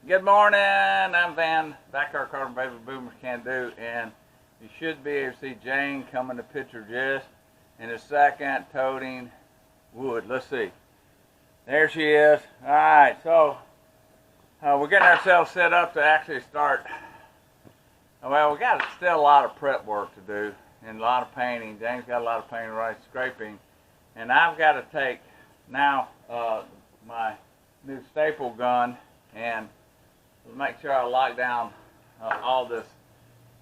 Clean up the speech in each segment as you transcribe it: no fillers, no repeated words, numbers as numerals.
Good morning, I'm Van, Backyard Carpenter Baby Boomers Can Do, and you should be able to see Jane coming to picture just in a second, toting wood. Let's see. There she is. Alright, so we're getting ourselves set up to actually start. Well, we got still a lot of prep work to do and a lot of painting. Jane's got a lot of painting, right, scraping. And I've got to take now my new staple gun and make sure I lock down all this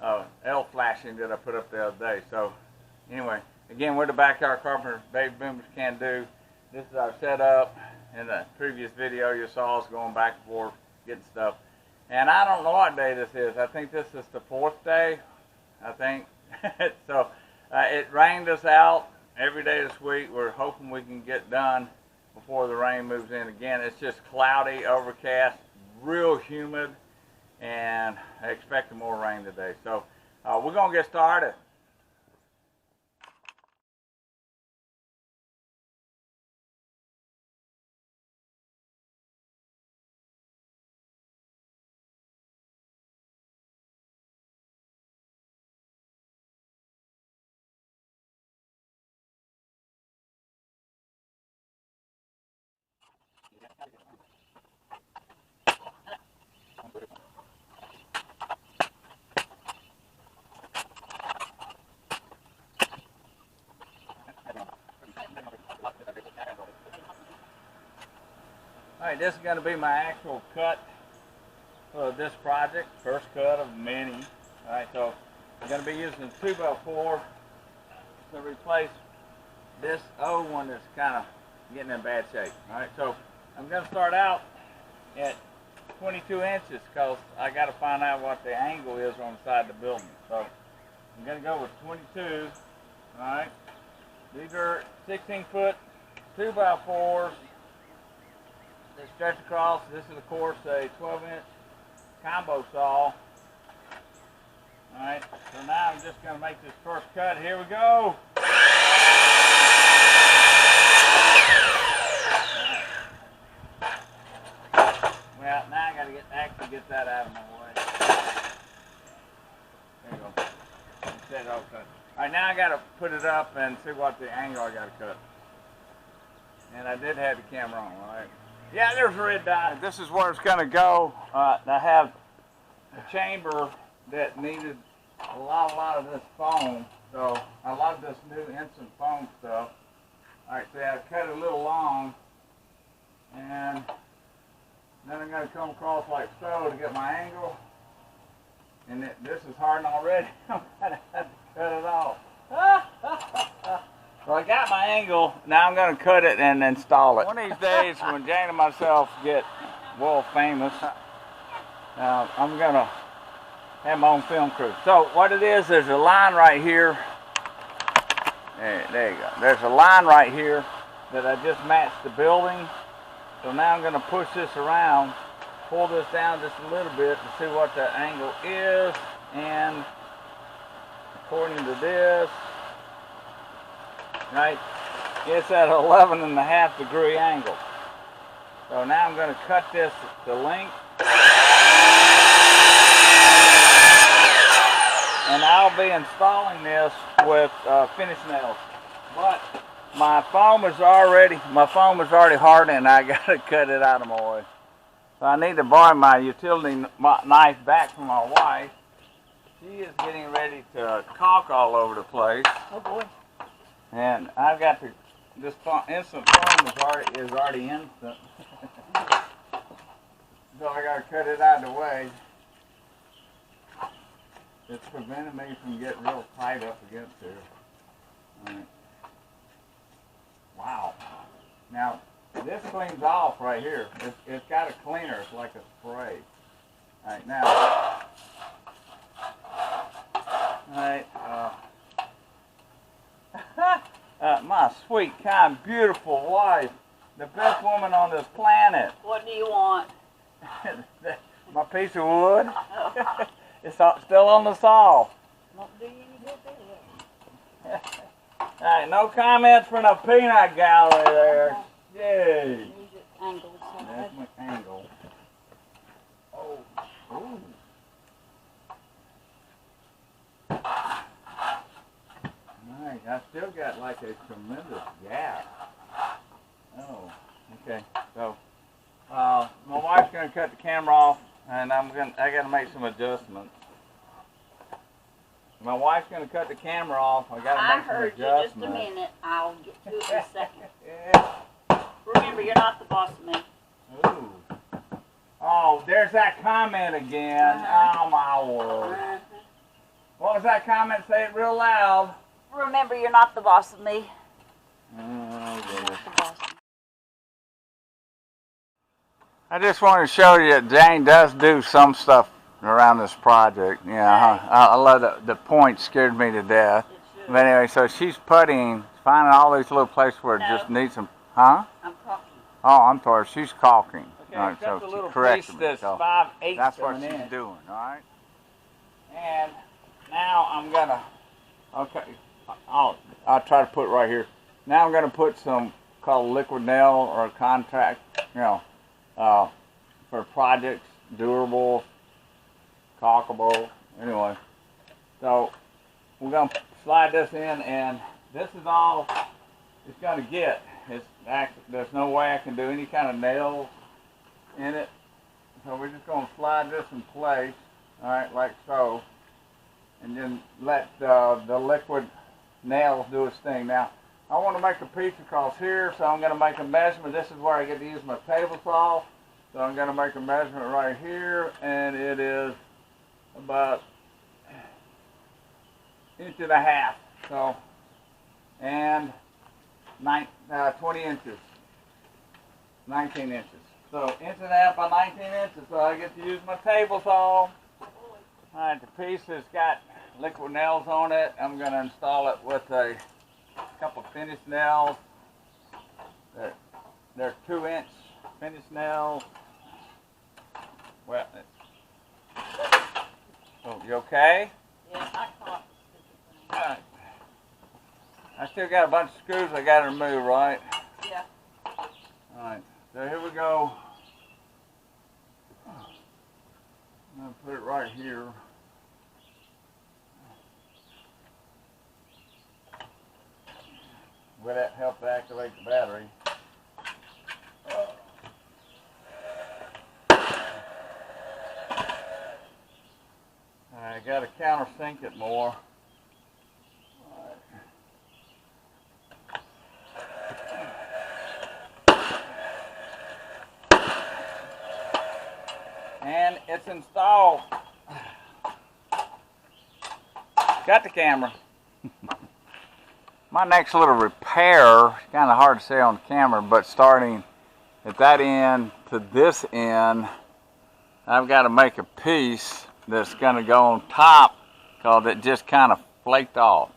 L flashing that I put up the other day. So anyway, again, we're the Backyard Carpenter Baby Boomers Can Do. This is our setup. In the previous video you saw us going back and forth getting stuff. And I don't know what day this is. I think this is the 4th day, I think. So it rained us out every day this week. We're hoping we can get done before the rain moves in again. It's just cloudy, overcast, real humid, and I expect more rain today. So we're going to get started. Alright, this is going to be my actual cut for this project, first cut of many. Alright, so I'm going to be using 2x4 to replace this old one that's kind of getting in bad shape. Alright, so I'm going to start out at 22 inches because I got to find out what the angle is on the side of the building. So I'm going to go with 22. Alright, these are 16-foot 2x4s. They stretch across. This is, of course, a 12-inch combo saw. Alright, so now I'm just going to make this first cut. Here we go. Well, now I got to actually get that out of my way. There you go. Set it all cut. Alright, now I got to put it up and see what the angle I got to cut. And I did have the camera on, right? Yeah, there's a red dot. This is where it's going to go. I have a chamber that needed a lot of this foam. So I love this new instant foam stuff. Alright, so I cut it a little long. And then I'm going to come across like so to get my angle. And this is hardened already. I'm going to have to cut it off. So I got my angle, now I'm going to cut it and install it. One of these days when Jane and myself get world famous, I'm going to have my own film crew. So what it is, there's a line right here. There you go. There's a line right here that I just matched the building. So now I'm going to push this around, pull this down just a little bit to see what the angle is. And according to this, right, it's at 11.5-degree angle. So now I'm going to cut this to length. And I'll be installing this with finish nails. But my foam is already hardened and I got to cut it out of my way. So I need to borrow my utility knife back from my wife. She is getting ready to caulk all over the place. Oh boy. And I've got this instant foam is already instant. So I got to cut it out of the way. It's preventing me from getting real tight up against here. Alright. Wow. Now, this cleans off right here. It's got a cleaner. It's like a spray. Alright, now. Alright. My sweet, kind, beautiful wife, the best woman on this planet. What do you want? My piece of wood. Oh. It's still on the saw. Won't do you any good anyway. Alright, no comments from the peanut gallery there. Yay. Use it angled side. That's my angle. Oh still got like a tremendous gap. Oh, okay. So, my wife's gonna cut the camera off, and I gotta make some adjustments. My wife's gonna cut the camera off. I gotta I make some heard you adjustments. just a minute. I'll get to it in a second. Yeah. Remember, you're not the boss of me. Ooh. Oh, there's that comment again. Oh my word. What was that comment? Say it real loud. Remember, you're not the boss of me. Oh, You're goodness. not the boss of me. I just wanted to show you that Jane does do some stuff around this project. Yeah, I love the point scared me to death. It should. But anyway, so she's putting, finding all these little places where it just needs some, huh? I'm talking. Oh, I'm sorry, she's caulking. Okay, All right, got so the little she corrected piece me. that's So 5/8 that's what of she's an inch. doing, all right? And now I'm gonna, okay, I'll try to put it right here. Now I'm gonna put some called liquid nail or contract, for projects, durable, caulkable, anyway. So we're gonna slide this in, and this is all it's gonna get. There's no way I can do any kind of nails in it. So we're just gonna slide this in place, all right, like so, and then let the liquid nails do its thing. Now, I want to make a piece across here, so I'm gonna make a measurement. This is where I get to use my table saw. So I'm gonna make a measurement right here, and it is about 1.5 inches. So, and 20 inches, 19 inches. So 1.5 by 19 inches. So I get to use my table saw. All right, the piece has got liquid nails on it. I'm gonna install it with a couple finish nails. They're 2-inch finish nails. Well, oh, you okay? Yes, I caught. All right. I still got a bunch of screws I got to remove, right? Yeah. All right. So here we go. I'm gonna put it right here. Will that help to activate the battery? I got to countersink it more. And it's installed. Got the camera. My next little repair, it's kind of hard to say on camera, but starting at that end to this end, I've got to make a piece that's going to go on top because it just kind of flaked off.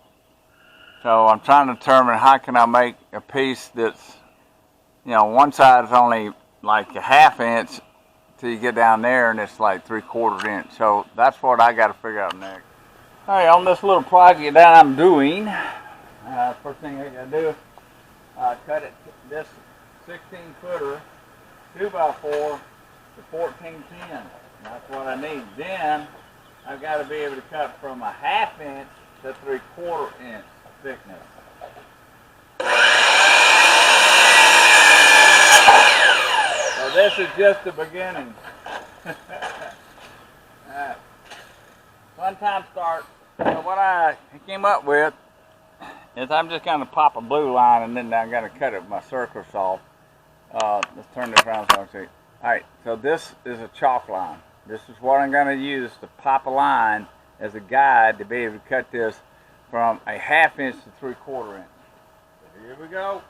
So I'm trying to determine how can I make a piece that's, one side is only like a 1/2 inch till you get down there, and it's like 3/4 inch. So that's what I got to figure out next. All right, on this little project that I'm doing, first thing I got to do, cut it this 16-footer 2x4 to 1410. That's what I need. Then I've got to be able to cut from a 1/2 inch to 3/4 inch thickness. So this is just the beginning. Alright. Fun time start. So what I came up with is I'm just going to pop a blue line, and then I'm going to cut it with my circular saw. Let's turn this around so I can see. Alright, so this is a chalk line. This is what I'm going to use to pop a line as a guide to be able to cut this from a 1/2 inch to 3/4 inch. So here we go.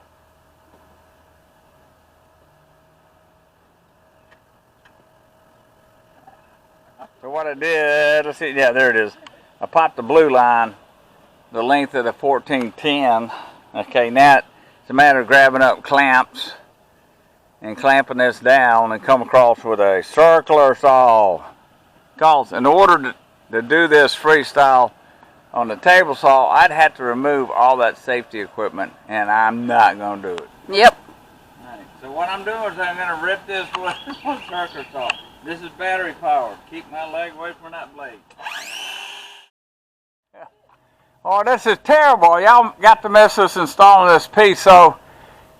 So what I did, let's see, yeah, there it is. I popped the blue line, the length of the 1410. Okay, now it's a matter of grabbing up clamps and clamping this down and come across with a circular saw. Because in order to do this freestyle on the table saw, I'd have to remove all that safety equipment, and I'm not going to do it. Yep. Right, so what I'm doing is I'm going to rip this with a circular saw. This is battery powered. Keep my leg away from that blade. Oh, this is terrible. Y'all got to miss us installing this piece. So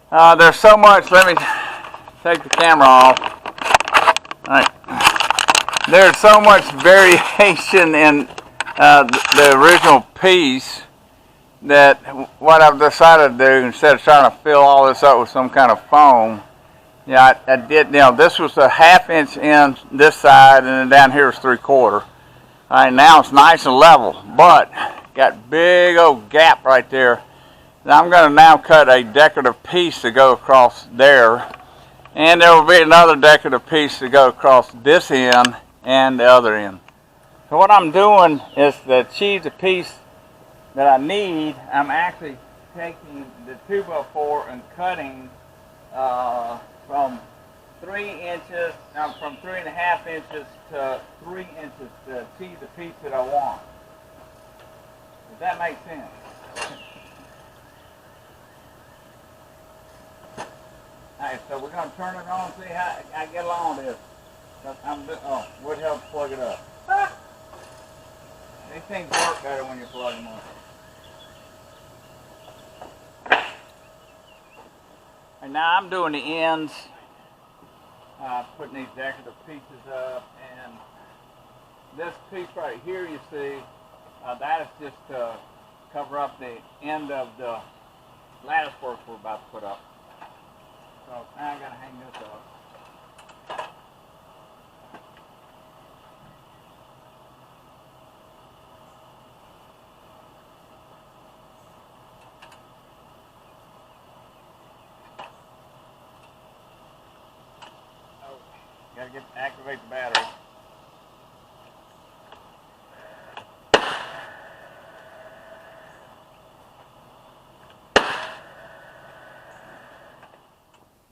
there's so much. Let me take the camera off. All right. There's so much variation in the original piece that what I've decided to do, instead of trying to fill all this up with some kind of foam, yeah, I did. You know, this was a 1/2 inch in this side, and then down here is 3/4. All right, now it's nice and level, but got big old gap right there. Now I'm going to now cut a decorative piece to go across there, and there will be another decorative piece to go across this end and the other end. So what I'm doing is to achieve the piece that I need, I'm actually taking the 2x4 and cutting from 3 inches, from 3.5 inches to 3 inches to achieve the piece that I want. Does that make sense? Alright, so we're going to turn it on and see how I get along with this. Oh, would help plug it up. Ah! These things work better when you plug them up. And now I'm doing the ends, putting these decorative pieces up, and this piece right here you see, that is just to cover up the end of the latticework we're about to put up. So now I gotta hang this up. Gotta activate the battery.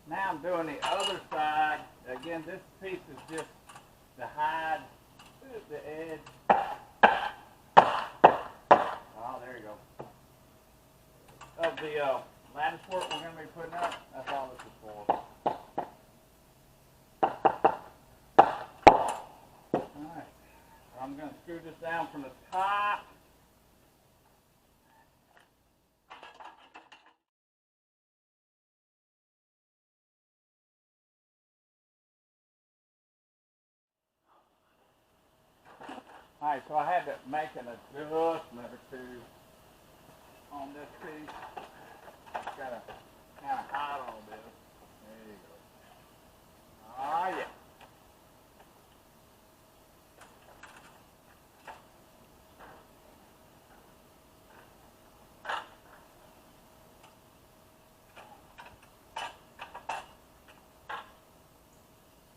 Now I'm doing the other side. Again, this piece is just to hide the edge. Oh, there you go. Of the lattice work we're going to be putting up. That's all this is for. Alright, I'm going to screw this down from the top. Alright, so I had to make an adjustment or two on this piece. Got to kind of hide all this. There you go. Oh yeah.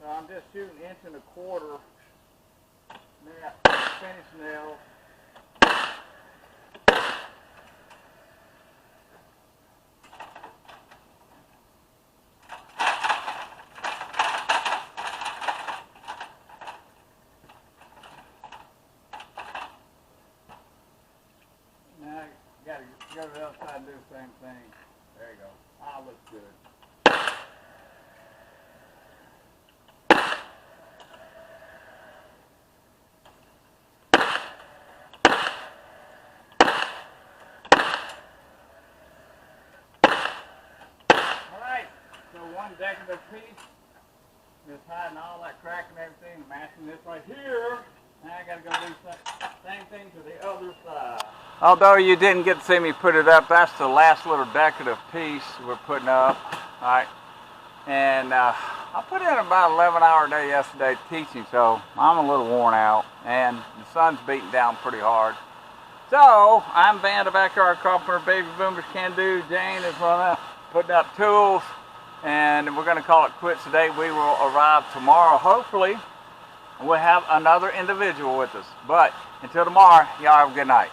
So I'm just shooting 1.25 inch finish nails. Now I gotta go to the other side and do the same thing. There you go. Ah, looks good. One decorative piece is hiding all that crack and everything, matching this right here. Now I gotta go do the same thing to the other side. Although you didn't get to see me put it up, that's the last little decorative piece we're putting up. Alright. And I put in about 11-hour day yesterday teaching, so I'm a little worn out. And the sun's beating down pretty hard. So, I'm Van, the backyard carpenter, baby boomers can do. Jane is putting up tools. And we're going to call it quits today. We will arrive tomorrow, hopefully. We'll have another individual with us. But until tomorrow, y'all have a good night.